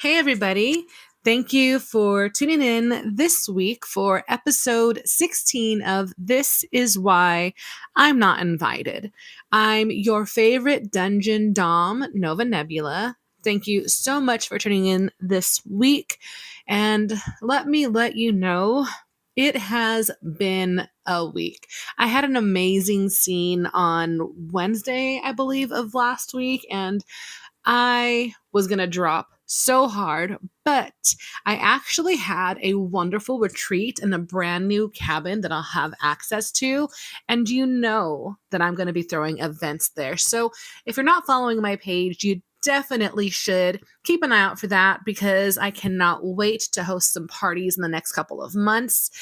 Hey, everybody. Thank you for tuning in this week for episode 16 of This Is Why I'm Not Invited. I'm your favorite dungeon dom, Nova Nebula. Thank you so much for tuning in this week. And let me let you know, it has been a week. I had an amazing scene on Wednesday, I believe, of last week, and I was going to drop so hard, but I actually had a wonderful retreat in a brand new cabin that I'll have access to. And you know that I'm going to be throwing events there. So if you're not following my page, you definitely should keep an eye out for that because I cannot wait to host some parties in the next couple of months.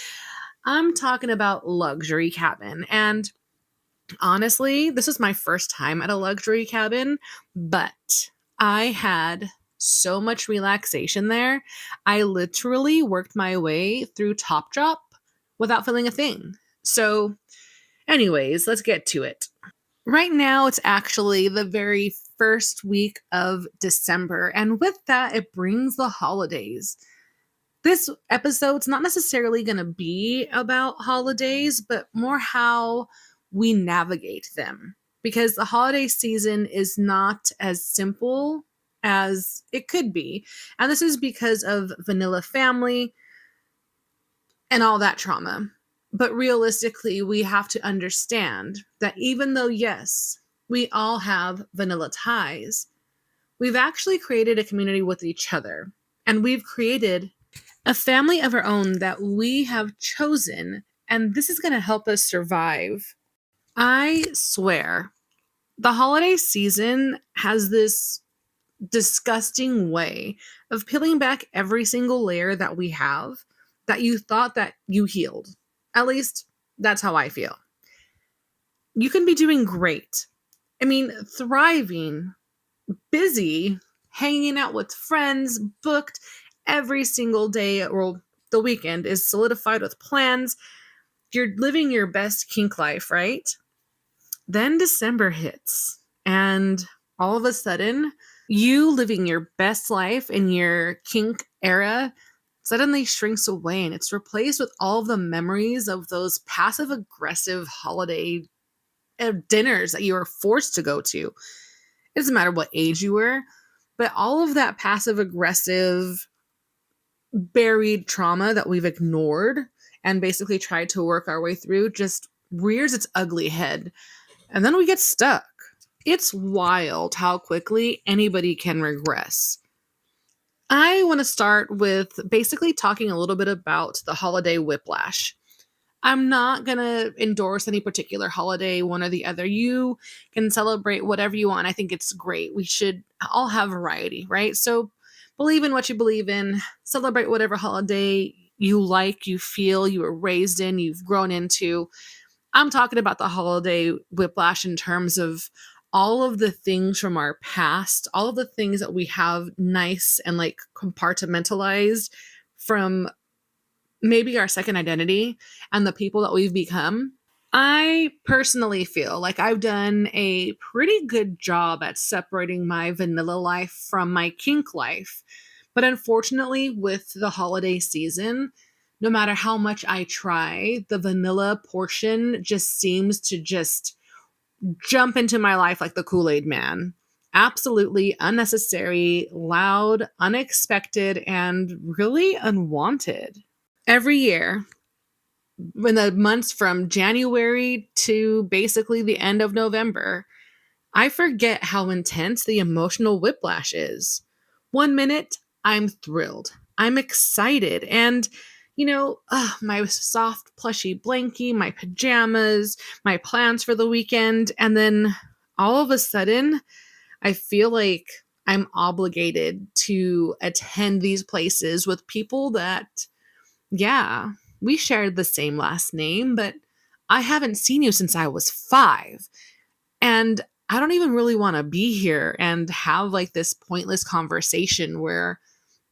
I'm talking about luxury cabin. And honestly, this is my first time at a luxury cabin, but I had so much relaxation there. I literally worked my way through Top Drop without feeling a thing. So, anyways, let's get to it. Right now, it's actually the very first week of December, and with that, it brings the holidays. This episode's not necessarily going to be about holidays, but more how we navigate them. Because the holiday season is not as simple as it could be. And this is because of vanilla family and all that trauma. But realistically, we have to understand that even though, yes, we all have vanilla ties, we've actually created a community with each other. And we've created a family of our own that we have chosen, and this is going to help us survive. I swear, the holiday season has this disgusting way of peeling back every single layer that we have that you thought that you healed. At least, that's how I feel. You can be doing great. I mean, thriving, busy, hanging out with friends, booked every single day or the weekend is solidified with plans. You're living your best kink life, right? Then December hits, and all of a sudden, you living your best life in your kink era suddenly shrinks away and it's replaced with all of the memories of those passive aggressive holiday dinners that you were forced to go to. It doesn't matter what age you were, but all of that passive aggressive buried trauma that we've ignored and basically tried to work our way through just rears its ugly head. And then we get stuck. It's wild how quickly anybody can regress. I want to start with basically talking a little bit about the holiday whiplash. I'm not going to endorse any particular holiday, one or the other. You can celebrate whatever you want. I think it's great. We should all have variety, right? So believe in what you believe in, celebrate whatever holiday you like, you feel, you were raised in, you've grown into. I'm talking about the holiday whiplash in terms of all of the things from our past, all of the things that we have nice and like compartmentalized from maybe our second identity and the people that we've become. I personally feel like I've done a pretty good job at separating my vanilla life from my kink life. But unfortunately, with the holiday season, no matter how much I try, the vanilla portion just seems to just jump into my life like the Kool-Aid man. Absolutely unnecessary, loud, unexpected, and really unwanted. Every year, in the months from January to basically the end of November, I forget how intense the emotional whiplash is. One minute, I'm thrilled. I'm excited. And, my soft, plushy blankie, my pajamas, my plans for the weekend. And then all of a sudden, I feel like I'm obligated to attend these places with people that, yeah, we shared the same last name, but I haven't seen you since I was 5. And I don't even really want to be here and have like this pointless conversation where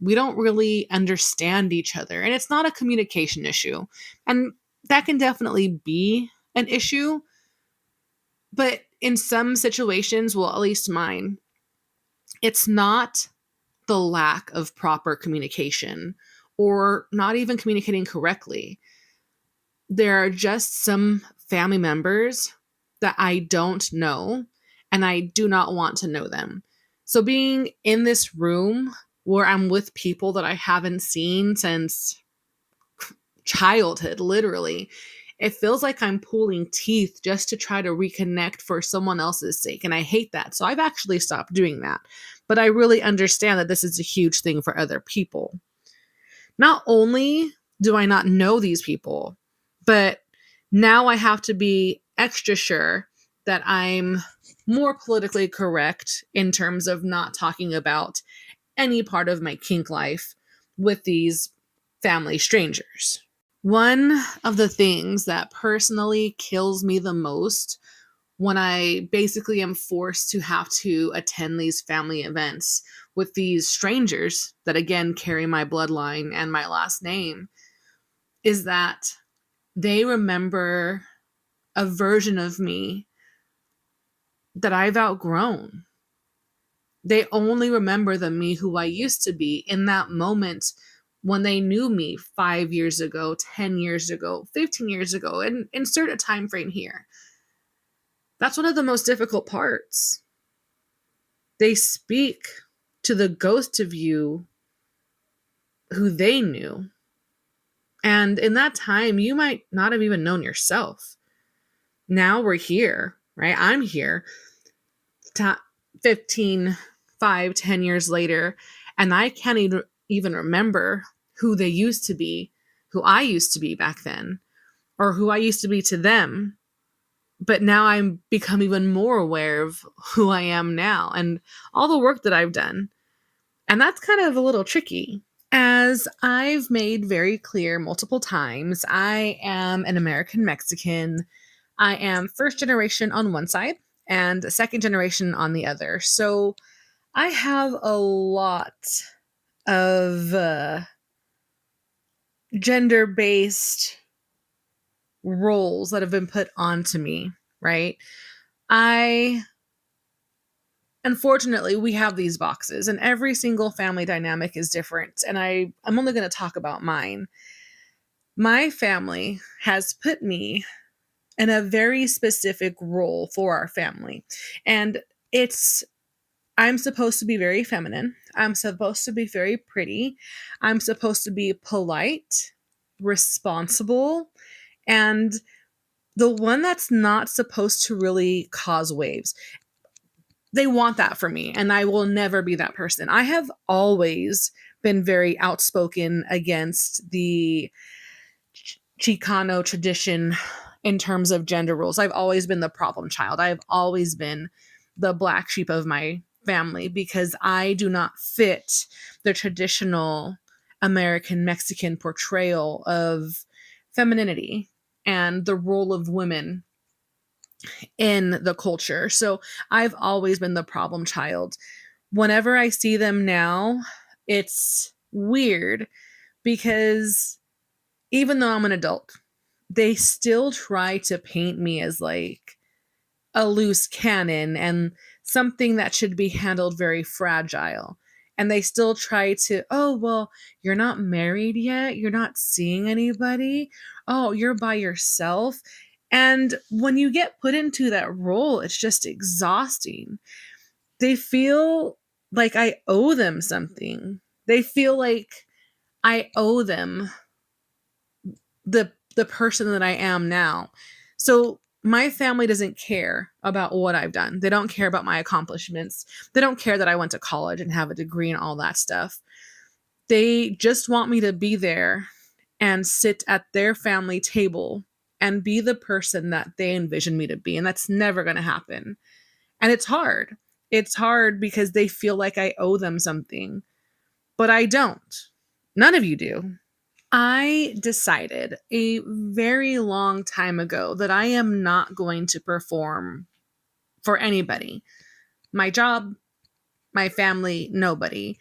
we don't really understand each other. And it's not a communication issue. And that can definitely be an issue. But in some situations, well, at least mine, it's not the lack of proper communication or not even communicating correctly. There are just some family members that I don't know, and I do not want to know them. So being in this room where I'm with people that I haven't seen since childhood, literally, it feels like I'm pulling teeth just to try to reconnect for someone else's sake. And I hate that. So I've actually stopped doing that. But I really understand that this is a huge thing for other people. Not only do I not know these people, but now I have to be extra sure that I'm more politically correct in terms of not talking about any part of my kink life with these family strangers. One of the things that personally kills me the most when I basically am forced to have to attend these family events with these strangers that again carry my bloodline and my last name is that they remember a version of me that I've outgrown. They only remember the me who I used to be in that moment when they knew me 5 years ago, 10 years ago, 15 years ago, and insert a time frame here. That's one of the most difficult parts. They speak to the ghost of you who they knew. And in that time, you might not have even known yourself. Now we're here, right? I'm here 15, 5, 10 years later, and I can't even remember who they used to be, who I used to be back then, or who I used to be to them. But now I'm become even more aware of who I am now and all the work that I've done. And that's kind of a little tricky. As I've made very clear multiple times, I am an American Mexican. I am first generation on one side and second generation on the other. So I have a lot of gender based roles that have been put onto me, right? Unfortunately, we have these boxes, and every single family dynamic is different. And I'm only going to talk about mine. My family has put me in a very specific role for our family. And I'm supposed to be very feminine. I'm supposed to be very pretty. I'm supposed to be polite, responsible, and the one that's not supposed to really cause waves. They want that for me, and I will never be that person. I have always been very outspoken against the Chicano tradition in terms of gender roles. I've always been the problem child. I've always been the black sheep of my family because I do not fit the traditional American Mexican portrayal of femininity and the role of women in the culture. So I've always been the problem child. Whenever I see them now, it's weird because even though I'm an adult, they still try to paint me as like a loose cannon and something that should be handled very fragile. And they still try to, oh, well, you're not married yet. You're not seeing anybody. Oh, you're by yourself. And when you get put into that role, it's just exhausting. They feel like I owe them something. They feel like I owe them the person that I am now. So my family doesn't care about what I've done. They don't care about my accomplishments. They don't care that I went to college and have a degree and all that stuff. They just want me to be there and sit at their family table and be the person that they envision me to be. And that's never going to happen. And it's hard. It's hard because they feel like I owe them something, but I don't. None of you do. I decided a very long time ago that I am not going to perform for anybody. My job, my family, nobody.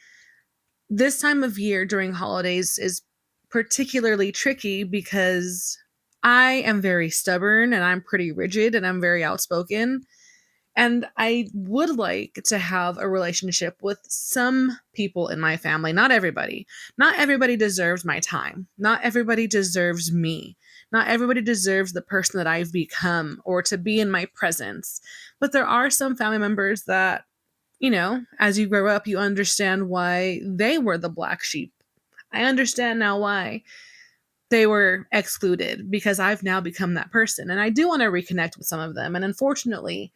This time of year during holidays is particularly tricky because I am very stubborn and I'm pretty rigid and I'm very outspoken. And I would like to have a relationship with some people in my family, not everybody. Not everybody deserves my time. Not everybody deserves me. Not everybody deserves the person that I've become or to be in my presence. But there are some family members that, as you grow up, you understand why they were the black sheep. I understand now why they were excluded because I've now become that person. And I do want to reconnect with some of them. And unfortunately,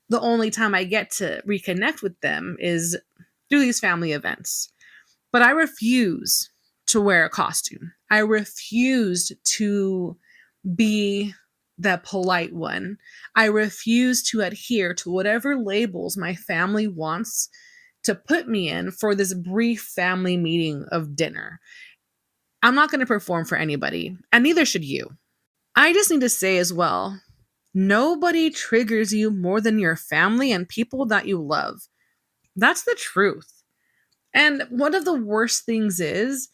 the only time I get to reconnect with them is through these family events. But I refuse to wear a costume. I refused to be the polite one. I refuse to adhere to whatever labels my family wants to put me in for this brief family meeting of dinner. I'm not going to perform for anybody, and neither should you. I just need to say as well, nobody triggers you more than your family and people that you love. That's the truth. And one of the worst things is,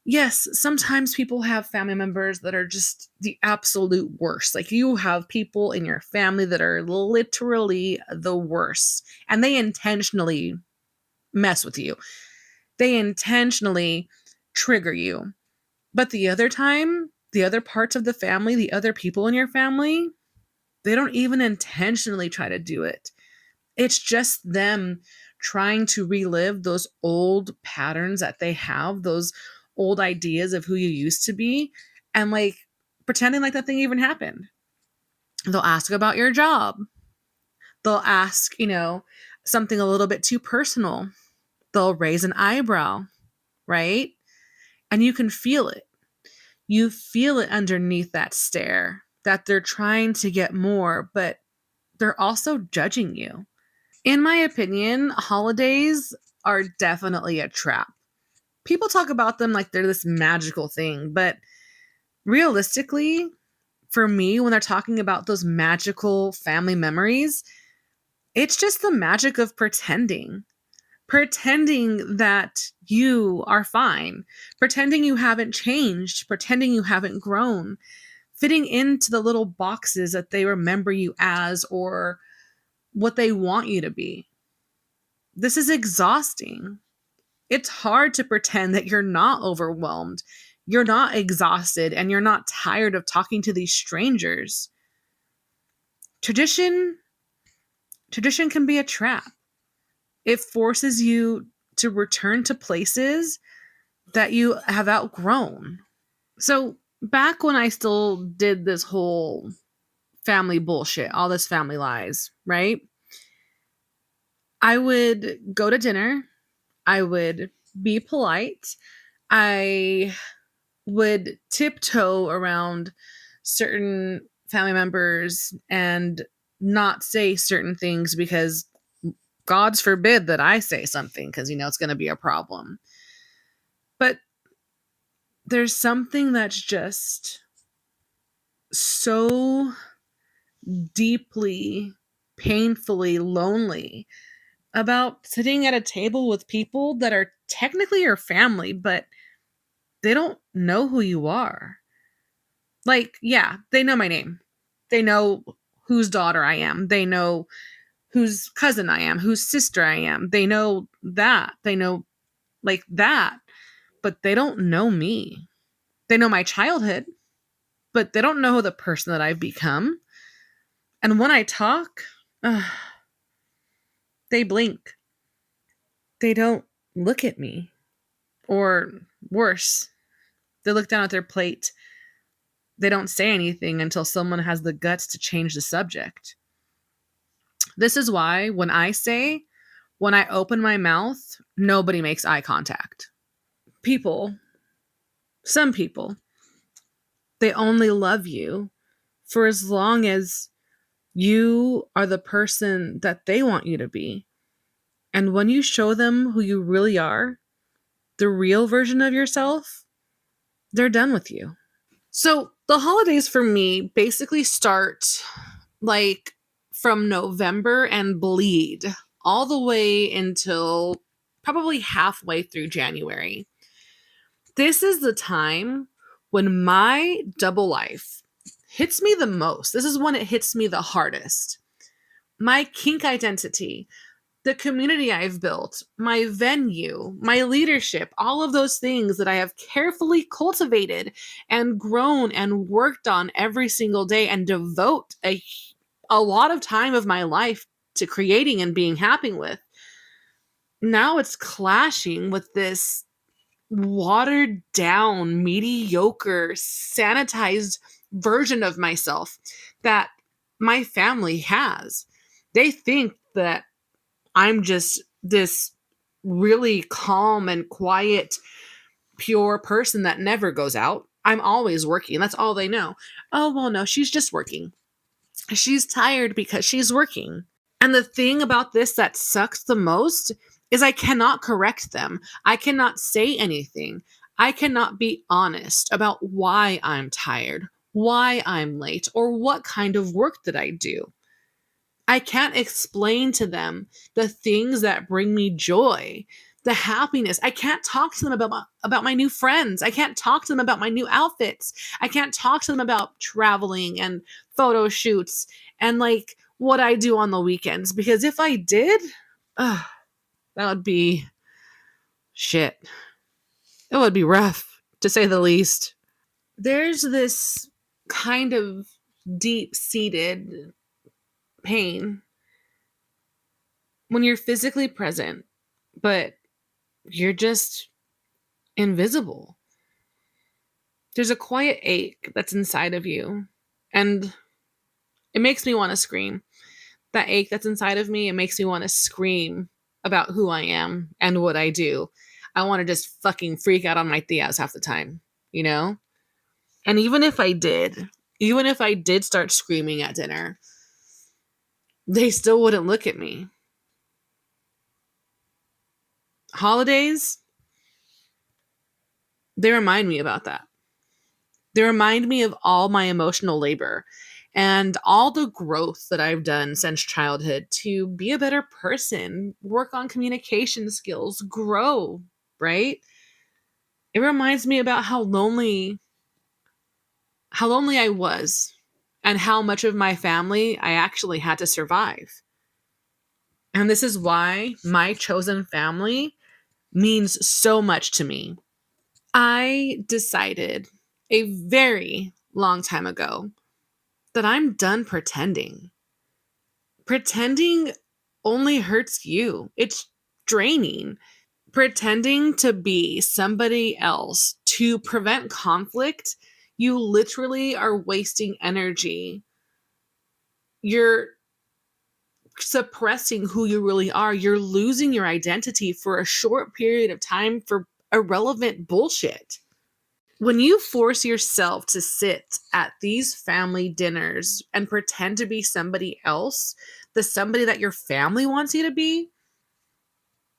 yes, sometimes people have family members that are just the absolute worst. Like you have people in your family that are literally the worst, and they intentionally mess with you. They intentionally trigger you. But the other time, the other parts of the family, the other people in your family, they don't even intentionally try to do it. It's just them trying to relive those old patterns that they have, those old ideas of who you used to be, and like pretending like that thing even happened. They'll ask about your job. They'll ask, something a little bit too personal. They'll raise an eyebrow, right? And you can feel it. You feel it underneath that stare that they're trying to get more, but they're also judging you. In my opinion, holidays are definitely a trap. People talk about them like they're this magical thing, but realistically, for me, when they're talking about those magical family memories, it's just the magic of pretending. Pretending that you are fine, pretending you haven't changed, pretending you haven't grown, fitting into the little boxes that they remember you as or what they want you to be. This is exhausting. It's hard to pretend that you're not overwhelmed, you're not exhausted, and you're not tired of talking to these strangers. Tradition tradition can be a trap. It forces you to return to places that you have outgrown. So, back when I still did this whole family bullshit, all this family lies, right? I would go to dinner, I would be polite, I would tiptoe around certain family members and not say certain things because God's forbid that I say something because, it's going to be a problem. But there's something that's just so deeply, painfully lonely about sitting at a table with people that are technically your family, but they don't know who you are. Like, yeah, they know my name. They know whose daughter I am. They know whose cousin I am, whose sister I am. They know that. They know like that, but they don't know me. They know my childhood, but they don't know the person that I've become. And when I talk, they blink. They don't look at me. Or worse, they look down at their plate. They don't say anything until someone has the guts to change the subject. This is why when I open my mouth, nobody makes eye contact. People, some people, they only love you for as long as you are the person that they want you to be. And when you show them who you really are, the real version of yourself, they're done with you. So the holidays for me basically start like from November and bleed all the way until probably halfway through January. This is the time when my double life hits me the most. This is when it hits me the hardest. my kink identity, the community I've built, my venue, my leadership, all of those things that I have carefully cultivated and grown and worked on every single day and devote a lot of time of my life to creating and being happy with. Now it's clashing with this watered down, mediocre, sanitized version of myself that my family has. They think that I'm just this really calm and quiet, pure person that never goes out. I'm always working. That's all they know. Oh, well, no, she's just working. She's tired because she's working. And the thing about this that sucks the most is I cannot correct them. I cannot say anything. I cannot be honest about why I'm tired, why I'm late, or what kind of work that I do. I can't explain to them the things that bring me joy, the happiness. I can't talk to them about my new friends. I can't talk to them about my new outfits. I can't talk to them about traveling and photo shoots and like what I do on the weekends because if I did, that would be shit. It would be rough to say the least. There's this kind of deep-seated pain when you're physically present, but you're just invisible. There's a quiet ache that's inside of you, and it makes me want to scream. That ache that's inside of me, it makes me want to scream about who I am and what I do. I want to just fucking freak out on my tias half the time, you know? And even if I did start screaming at dinner, they still wouldn't look at me. Holidays, they remind me about that. They remind me of all my emotional labor and all the growth that I've done since childhood to be a better person, work on communication skills, grow, right? It reminds me about how lonely I was and how much of my family I actually had to survive. And this is why my chosen family means so much to me. I decided a very long time ago that I'm done pretending. Pretending only hurts you. It's draining. Pretending to be somebody else to prevent conflict, you literally are wasting energy. You're suppressing who you really are. You're losing your identity for a short period of time for irrelevant bullshit. When you force yourself to sit at these family dinners and pretend to be somebody else, the somebody that your family wants you to be,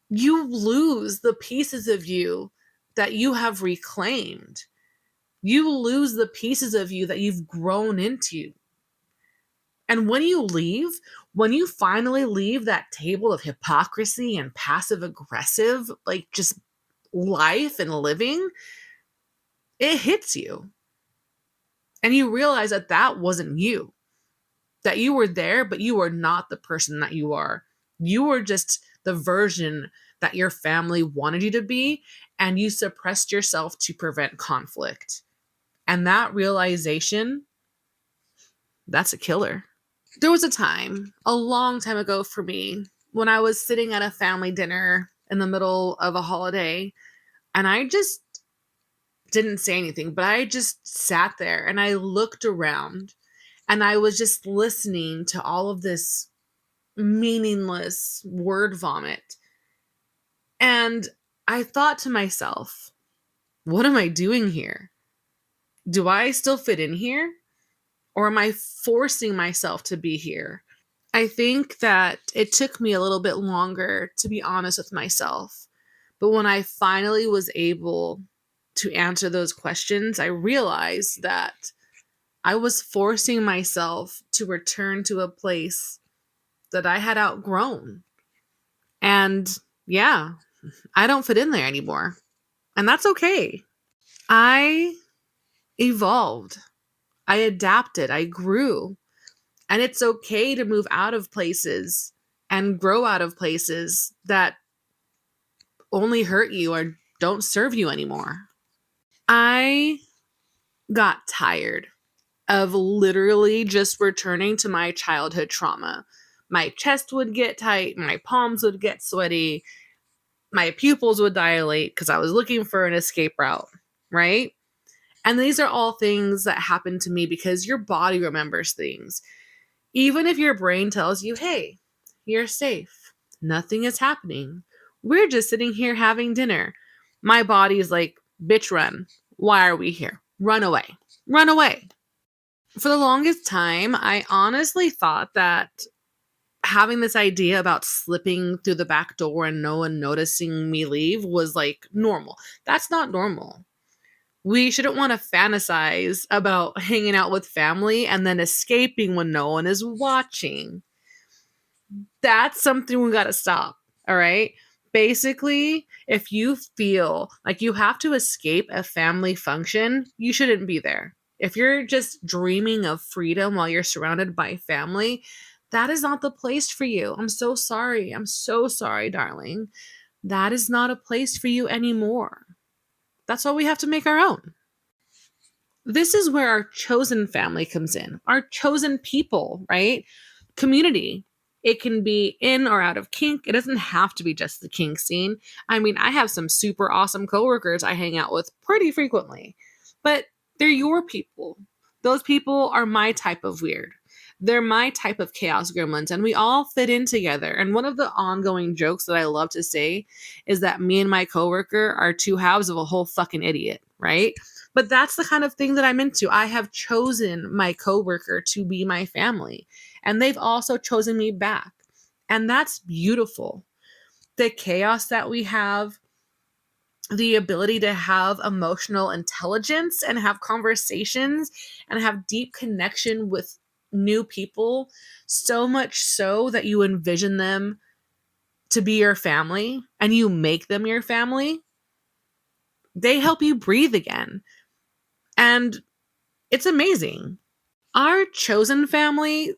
you lose the pieces of you that you have reclaimed. You lose the pieces of you that you've grown into. And when you finally leave that table of hypocrisy and passive aggressive, like just life and living, it hits you. And you realize that that wasn't you. That you were there, but you were not the person that you are. You were just the version that your family wanted you to be, and you suppressed yourself to prevent conflict. And that realization, that's a killer. There was a time, a long time ago for me, when I was sitting at a family dinner in the middle of a holiday, and I just didn't say anything, but I just sat there and I looked around and I was just listening to all of this meaningless word vomit. And I thought to myself, what am I doing here? Do I still fit in here? Or am I forcing myself to be here? I think that it took me a little bit longer to be honest with myself. But when I finally was able to answer those questions, I realized that I was forcing myself to return to a place that I had outgrown. And yeah, I don't fit in there anymore. And that's okay. I evolved. I adapted. I grew. And it's okay to move out of places and grow out of places that only hurt you or don't serve you anymore. I got tired of literally just returning to my childhood trauma. My chest would get tight, my palms would get sweaty, my pupils would dilate because I was looking for an escape route, right? And these are all things that happen to me because your body remembers things. Even if your brain tells you, hey, you're safe, nothing is happening, we're just sitting here having dinner. My body is like, bitch, run. Why are we here? Run away. Run away. For the longest time, I honestly thought that having this idea about slipping through the back door and no one noticing me leave was like normal. That's not normal. We shouldn't want to fantasize about hanging out with family and then escaping when no one is watching. That's something we got to stop. All right. Basically, if you feel like you have to escape a family function, you shouldn't be there. If you're just dreaming of freedom while you're surrounded by family, that is not the place for you. I'm so sorry. I'm so sorry, darling. That is not a place for you anymore. That's why we have to make our own. This is where our chosen family comes in, our chosen people, right? Community. It can be in or out of kink. It doesn't have to be just the kink scene. I mean, I have some super awesome coworkers I hang out with pretty frequently, but they're your people. Those people are my type of weird. They're my type of chaos gremlins, and we all fit in together. And one of the ongoing jokes that I love to say is that me and my coworker are two halves of a whole fucking idiot, right? But that's the kind of thing that I'm into. I have chosen my coworker to be my family, and they've also chosen me back. And that's beautiful. The chaos that we have, the ability to have emotional intelligence and have conversations and have deep connection with new people, so much so that you envision them to be your family and you make them your family. They help you breathe again. And it's amazing. Our chosen family,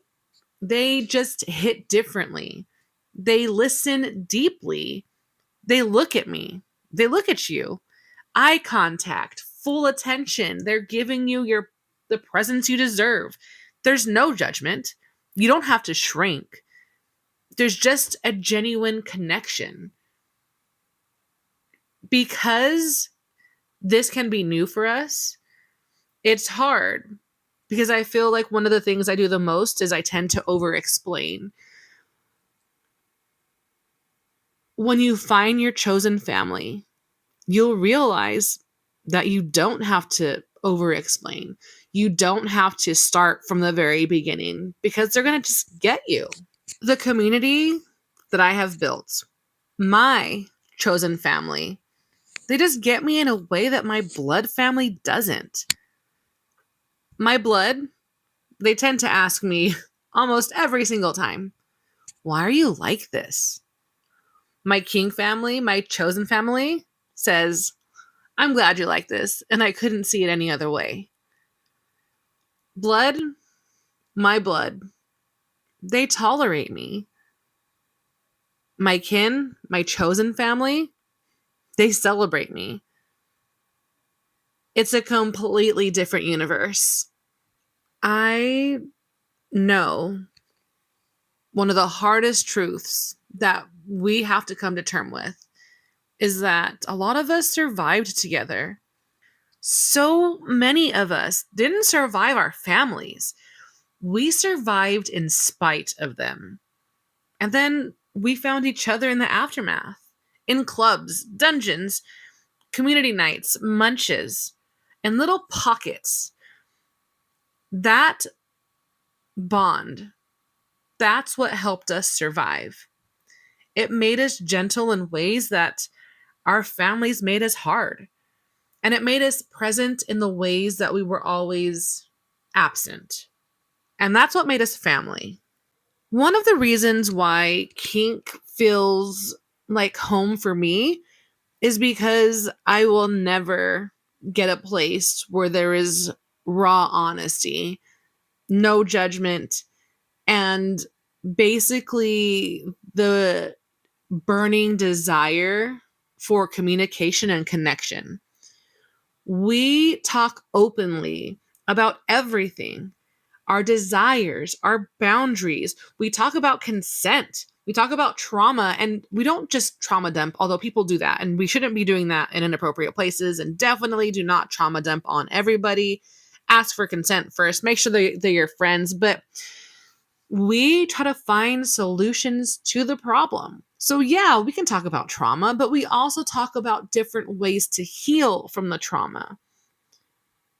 they just hit differently. They listen deeply. They look at me. They look at you. Eye contact, full attention. They're giving you the presence you deserve. There's no judgment. You don't have to shrink. There's just a genuine connection. Because this can be new for us, it's hard because I feel like one of the things I do the most is I tend to over explain. When you find your chosen family, you'll realize that you don't have to over explain. You don't have to start from the very beginning because they're going to just get you. The community that I have built, my chosen family, they just get me in a way that my blood family doesn't. My blood, they tend to ask me almost every single time, why are you like this? My king family, my chosen family, says, I'm glad you like this, and I couldn't see it any other way. Blood, my blood, they tolerate me. My kin, my chosen family, they celebrate me. It's a completely different universe. I know one of the hardest truths that we have to come to terms with is that a lot of us survived together. So many of us didn't survive our families. We survived in spite of them. And then we found each other in the aftermath, in clubs, dungeons, community nights, munches, and little pockets. That bond, that's what helped us survive. It made us gentle in ways that our families made us hard. And it made us present in the ways that we were always absent. And that's what made us family. One of the reasons why kink feels like home for me is because I will never get a place where there is raw honesty, no judgment, and basically the burning desire for communication and connection. We talk openly about everything, our desires, our boundaries. We talk about consent. We talk about trauma, and we don't just trauma dump, although people do that, and we shouldn't be doing that in inappropriate places. And definitely do not trauma dump on everybody. Ask for consent first. Make sure they're your friends. But we try to find solutions to the problem. So, yeah, we can talk about trauma, but we also talk about different ways to heal from the trauma.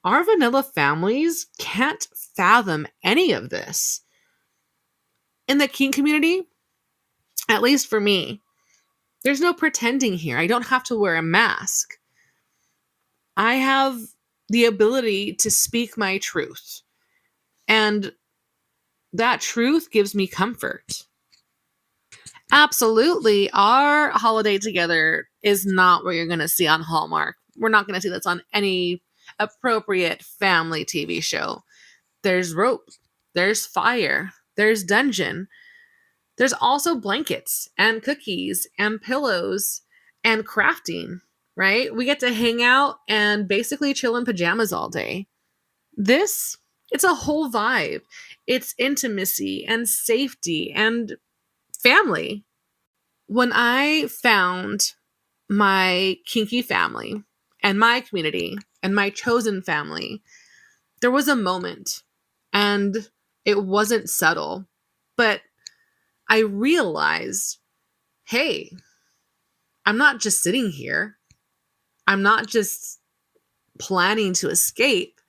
Our vanilla families can't fathom any of this. In the kink community, at least for me, there's no pretending here. I don't have to wear a mask. I have the ability to speak my truth. And that truth gives me comfort. Absolutely. Our holiday together is not what you're going to see on Hallmark. We're not going to see this on any appropriate family TV show. There's rope, there's fire, there's dungeon. There's also blankets and cookies and pillows and crafting, right? We get to hang out and basically chill in pajamas all day. This, it's a whole vibe. It's intimacy and safety and family. When I found my kinky family and my community and my chosen family, there was a moment, and it wasn't subtle, but I realized, hey, I'm not just sitting here. I'm not just planning to escape.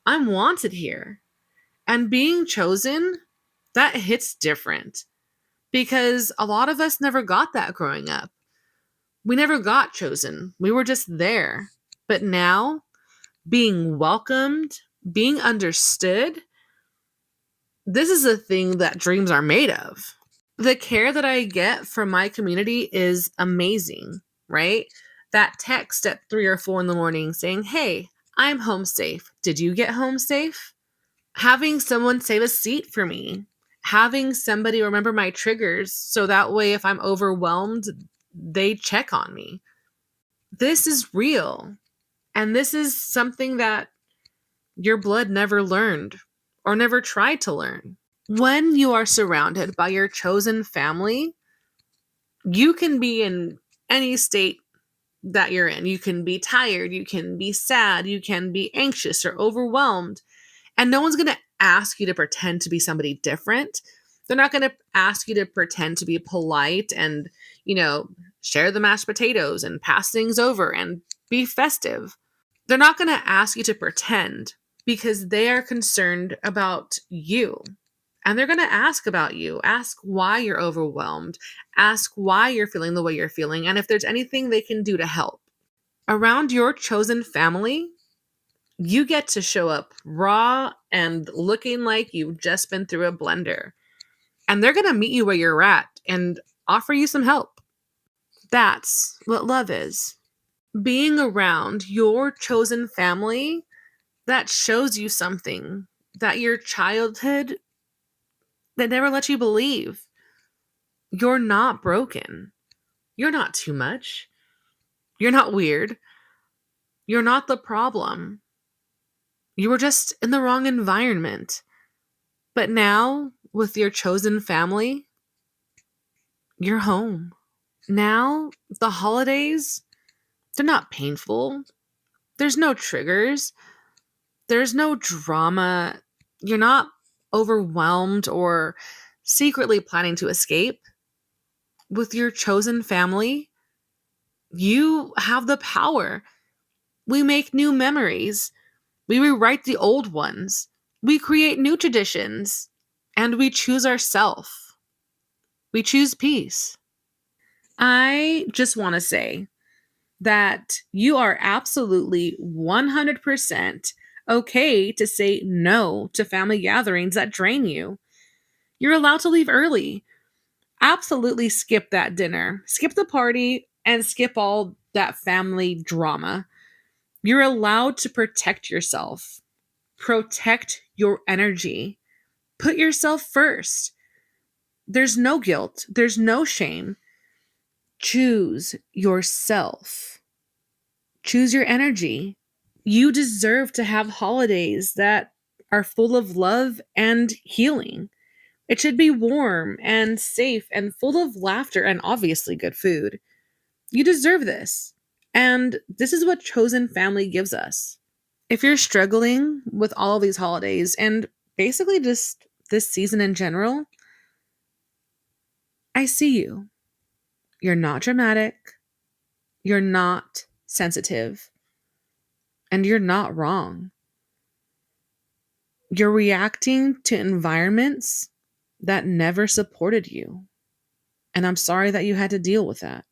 I'm wanted here. And being chosen, that hits different because a lot of us never got that growing up. We never got chosen. We were just there. But now, being welcomed, being understood, this is a thing that dreams are made of. The care that I get from my community is amazing, right? That text at 3 or 4 in the morning saying, hey, I'm home safe. Did you get home safe? Having someone save a seat for me, having somebody remember my triggers so that way if I'm overwhelmed, they check on me. This is real. And this is something that your blood never learned or never tried to learn. When you are surrounded by your chosen family, you can be in any state that you're in. You can be tired, you can be sad, you can be anxious or overwhelmed. And no one's going to ask you to pretend to be somebody different. They're not going to ask you to pretend to be polite and, share the mashed potatoes and pass things over and be festive. They're not going to ask you to pretend because they are concerned about you. And they're going to ask about you, ask why you're overwhelmed, ask why you're feeling the way you're feeling, and if there's anything they can do to help. Around your chosen family, you get to show up raw and looking like you've just been through a blender. And they're going to meet you where you're at and offer you some help. That's what love is. Being around your chosen family, that shows you something that your childhood that never let you believe. You're not broken. You're not too much. You're not weird. You're not the problem. You were just in the wrong environment. But now, with your chosen family, you're home. Now, the holidays, they're not painful. There's no triggers. There's no drama. You're not overwhelmed or secretly planning to escape. With your chosen family, you have the power. We make new memories. We rewrite the old ones. We create new traditions. And we choose ourselves. We choose peace. I just want to say that you are absolutely 100% okay to say no to family gatherings that drain you. You're allowed to leave early. Absolutely skip that dinner, skip the party, and skip all that family drama. You're allowed to protect yourself, protect your energy, Put yourself first. There's no guilt, there's no shame. Choose yourself, choose your energy. You deserve to have holidays that are full of love and healing. It should be warm and safe and full of laughter and obviously good food. You deserve this. And this is what chosen family gives us. If you're struggling with all of these holidays and basically just this season in general, I see you. You're not dramatic. You're not sensitive. And you're not wrong. You're reacting to environments that never supported you. And I'm sorry that you had to deal with that.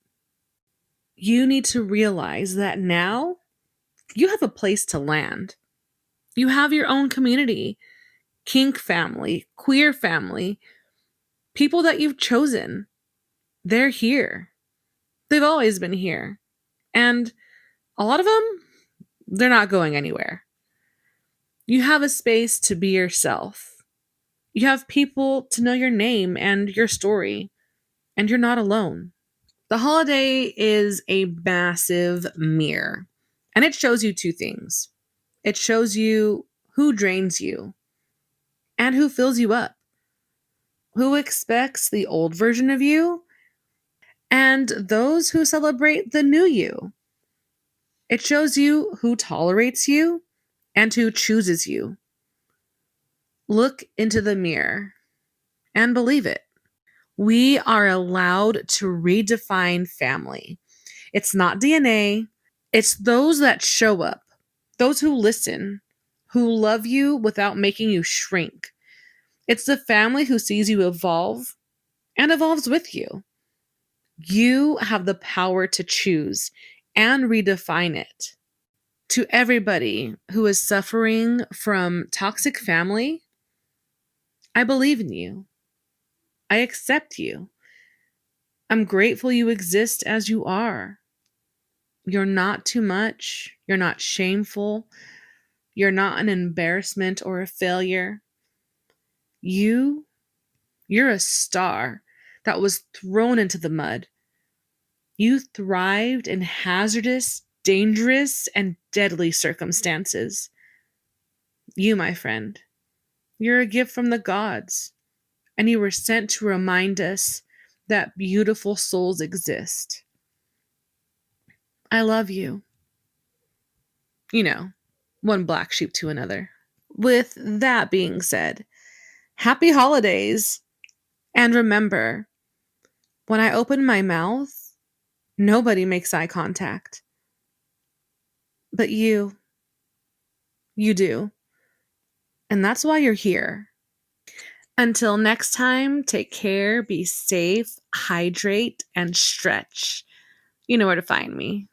You need to realize that now you have a place to land. You have your own community, kink family, queer family, people that you've chosen. They're here. They've always been here. And a lot of them, they're not going anywhere. You have a space to be yourself. You have people to know your name and your story, and you're not alone. The holiday is a massive mirror, and it shows you two things. It shows you who drains you and who fills you up, who expects the old version of you, and those who celebrate the new you. It shows you who tolerates you and who chooses you. Look into the mirror and believe it. We are allowed to redefine family. It's not DNA, it's those that show up, those who listen, who love you without making you shrink. It's the family who sees you evolve and evolves with you. You have the power to choose and redefine it. To everybody who is suffering from toxic family, I believe in you. I accept you. I'm grateful you exist as you are. You're not too much. You're not shameful. You're not an embarrassment or a failure. You're a star that was thrown into the mud. You thrived in hazardous, dangerous, and deadly circumstances. You, my friend, you're a gift from the gods, and you were sent to remind us that beautiful souls exist. I love you. You know, one black sheep to another. With that being said, happy holidays. And remember, when I open my mouth, nobody makes eye contact. But you do. And that's why you're here. Until next time, take care, be safe, hydrate, and stretch. You know where to find me.